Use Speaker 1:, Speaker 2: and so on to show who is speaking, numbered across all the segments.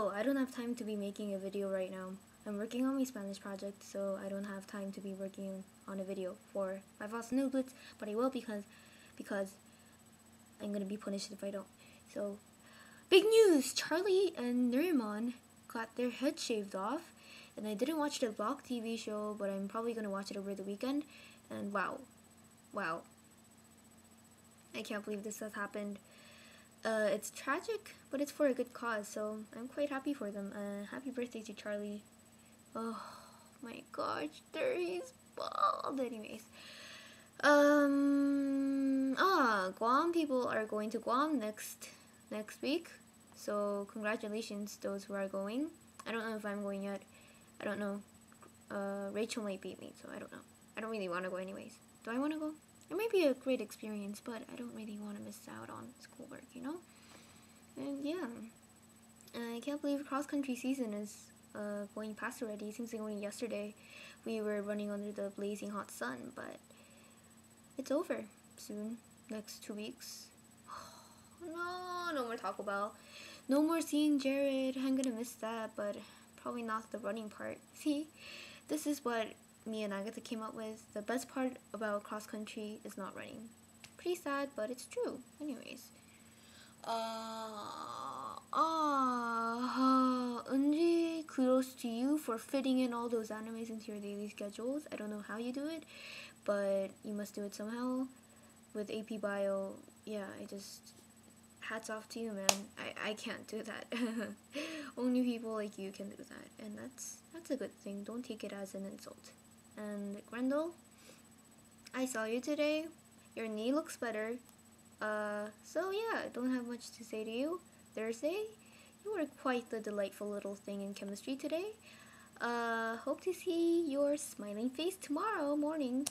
Speaker 1: So I don't have time to be making a video right now. I'm working on my Spanish project, so I don't have time to be working on a video for my Fast Blitz, but I will because I'm gonna be punished if I don't. So big news! Charlie and Neriman got their head shaved off, and I didn't watch the Block TV show, but I'm probably gonna watch it over the weekend. And wow, I can't believe this has happened. It's tragic, but it's for a good cause, so I'm quite happy for them. Happy birthday to Charlie. Oh my gosh, there he's bald. Anyways, Guam people are going to Guam next week, so congratulations those who are going. I don't know if I'm going yet. I don't know. Rachel might beat me, so I don't know. I don't really want to go anyways. Do I want to go? It might be a great experience, but I don't really want to miss out on schoolwork, you know? And yeah, I can't believe cross-country season is going past already. It seems like only yesterday we were running under the blazing hot sun, but it's over soon, next 2 weeks. No more Taco Bell. No more seeing Jared. I'm gonna miss that, but probably not the running part. See, this is what me and Agatha came up with. The best part about cross country is not running. Pretty sad, but it's true. Anyways. Unji, kudos to you for fitting in all those animes into your daily schedules. I don't know how you do it, but you must do it somehow. With AP Bio, yeah, hats off to you, man. I can't do that. Only people like you can do that, and that's a good thing. Don't take it as an insult. And Grendel, I saw you today. Your knee looks better. So yeah, I don't have much to say to you. Thursday, you were quite the delightful little thing in chemistry today. Hope to see your smiling face tomorrow morning.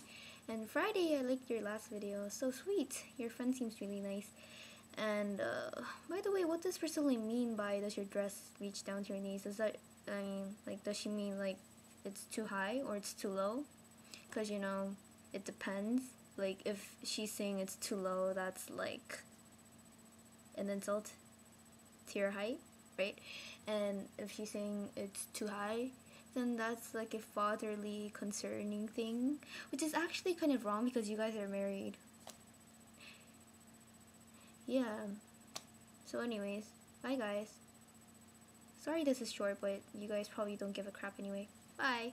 Speaker 1: And Friday, I liked your last video. So sweet. Your friend seems really nice. And by the way, what does Priscilla mean by does your dress reach down to your knees? Does that, I mean, like, does she mean like it's too high or it's too low? Because, you know, it depends. Like, if she's saying it's too low, that's like an insult to your height, right? And if she's saying it's too high, then that's like a fatherly concerning thing, which is actually kind of wrong because you guys are married. Yeah. So anyways, bye guys. Sorry this is short, but you guys probably don't give a crap anyway. Bye.